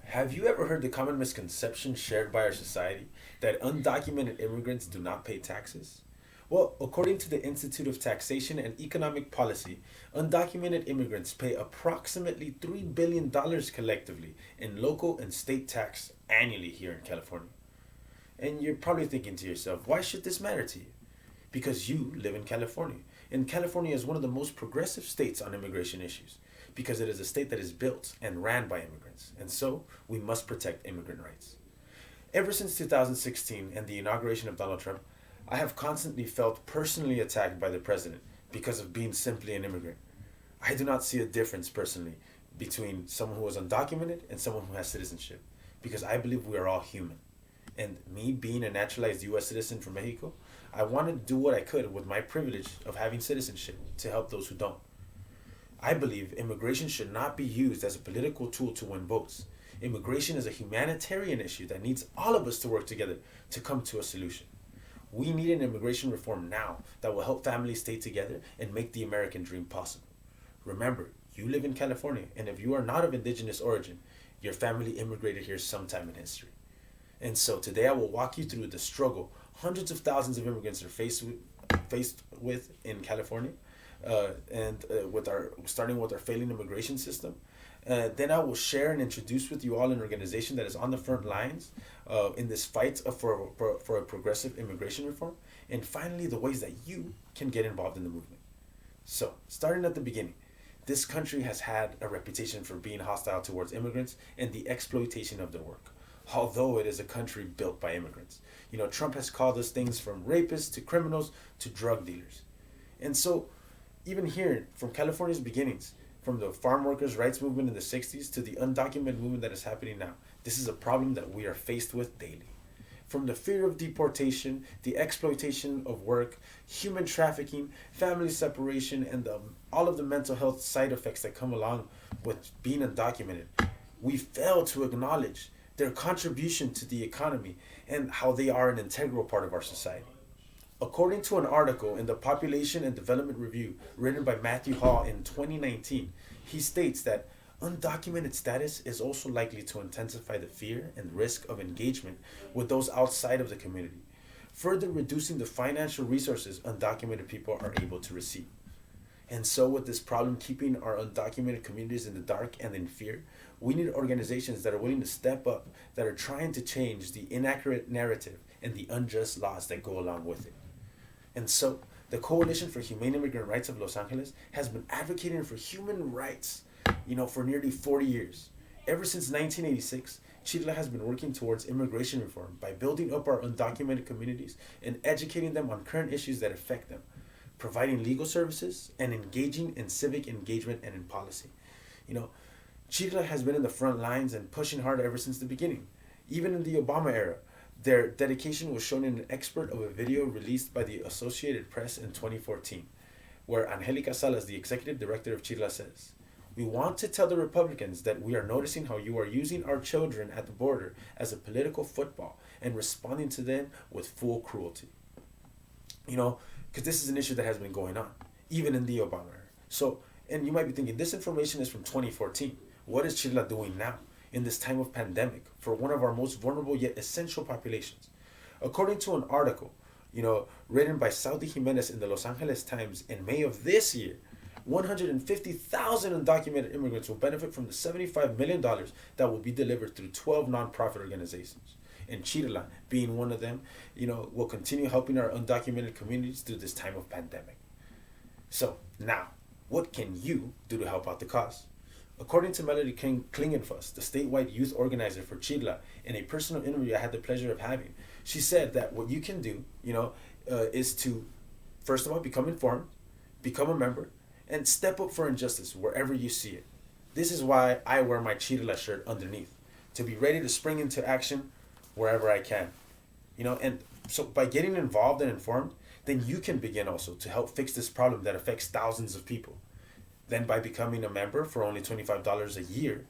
Have you ever heard the common misconception shared by our society that undocumented immigrants do not pay taxes? Well, according to the Institute of Taxation and Economic Policy, undocumented immigrants pay approximately $3 billion collectively in local and state tax annually here in California. And you're probably thinking to yourself, why should this matter to you? Because you live in California. And California is one of the most progressive states on immigration issues because it is a state that is built and ran by immigrants. And so we must protect immigrant rights. Ever since 2016 and the inauguration of Donald Trump, I have constantly felt personally attacked by the president because of being simply an immigrant. I do not see a difference personally between someone who is undocumented and someone who has citizenship because I believe we are all human. And me being a naturalized US citizen from Mexico, I wanted to do what I could with my privilege of having citizenship to help those who don't. I believe immigration should not be used as a political tool to win votes. Immigration is a humanitarian issue that needs all of us to work together to come to a solution. We need an immigration reform now that will help families stay together and make the American dream possible. Remember, you live in California, and if you are not of indigenous origin, your family immigrated here sometime in history. And so today I will walk you through the struggle hundreds of thousands of immigrants are faced with in California, and with our starting with our failing immigration system. Then I will share and introduce with you all an organization that is on the front lines in this fight for a progressive immigration reform. And finally, the ways that you can get involved in the movement. So, starting at the beginning, this country has had a reputation for being hostile towards immigrants and the exploitation of their work, although it is a country built by immigrants. Trump has called us things from rapists to criminals to drug dealers. And so, even here, from California's beginnings, from the farm workers' rights movement in the 60s to the undocumented movement that is happening now, this is a problem that we are faced with daily. From the fear of deportation, the exploitation of work, human trafficking, family separation, and all of the mental health side effects that come along with being undocumented, we fail to acknowledge their contribution to the economy and how they are an integral part of our society. According to an article in the Population and Development Review written by Matthew Hall in 2019, he states that undocumented status is also likely to intensify the fear and risk of engagement with those outside of the community, further reducing the financial resources undocumented people are able to receive. And so, with this problem keeping our undocumented communities in the dark and in fear, we need organizations that are willing to step up, that are trying to change the inaccurate narrative and the unjust laws that go along with it. And so, the Coalition for Humane Immigrant Rights of Los Angeles has been advocating for human rights, for nearly 40 years. Ever since 1986, CHIRLA has been working towards immigration reform by building up our undocumented communities and educating them on current issues that affect them, providing legal services, and engaging in civic engagement and in policy. CHIRLA has been in the front lines and pushing hard ever since the beginning. Even in the Obama era, their dedication was shown in an expert of a video released by the Associated Press in 2014, where Angelica Salas, the executive director of CHIRLA, says, "We want to tell the Republicans that we are noticing how you are using our children at the border as a political football and responding to them with full cruelty." Because this is an issue that has been going on, even in the Obama era. So, and you might be thinking, this information is from 2014. What is CHIRLA doing now, in this time of pandemic, for one of our most vulnerable yet essential populations? According to an article, written by Saudi Jimenez in the Los Angeles Times in May of this year, 150,000 undocumented immigrants will benefit from the $75 million that will be delivered through 12 nonprofit organizations. And CHIRLA, being one of them, will continue helping our undocumented communities through this time of pandemic. So, now, what can you do to help out the cause? According to Melody Klingenfuss, the statewide youth organizer for CHIRLA, in a personal interview I had the pleasure of having, she said that what you can do, is to, first of all, become informed, become a member, and step up for injustice wherever you see it. This is why I wear my CHIRLA shirt underneath, to be ready to spring into action wherever I can. And so by getting involved and informed, then you can begin also to help fix this problem that affects thousands of people. Then by becoming a member for only $25 a year,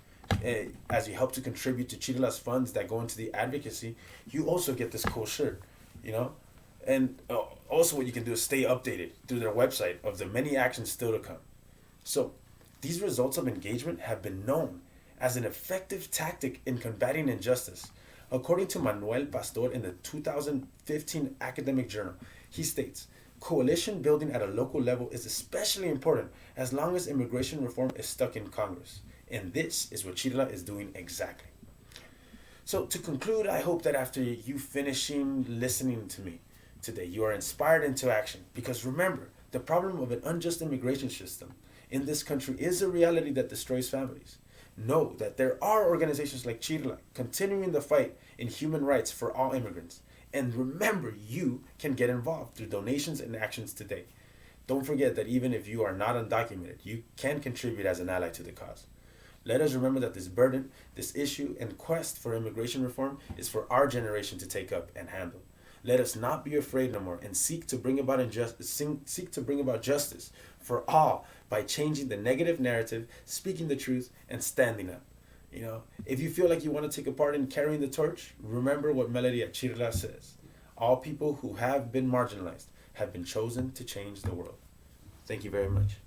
as you help to contribute to CHIRLA's funds that go into the advocacy, you also get this cool shirt, And also what you can do is stay updated through their website of the many actions still to come. So these results of engagement have been known as an effective tactic in combating injustice. According to Manuel Pastor in the 2015 academic journal, he states, coalition building at a local level is especially important as long as immigration reform is stuck in Congress. And this is what CHIRLA is doing exactly. So, to conclude, I hope that after you finishing listening to me today, you are inspired into action. Because remember, the problem of an unjust immigration system in this country is a reality that destroys families. Know that there are organizations like CHIRLA continuing the fight in human rights for all immigrants. And remember, you can get involved through donations and actions today. Don't forget that even if you are not undocumented, you can contribute as an ally to the cause. Let us remember that this burden, this issue, and quest for immigration reform is for our generation to take up and handle. Let us not be afraid no more and seek to bring about justice for all by changing the negative narrative, speaking the truth, and standing up. If you feel like you want to take a part in carrying the torch, remember what Melody at CHIRLA says. All people who have been marginalized have been chosen to change the world. Thank you very much.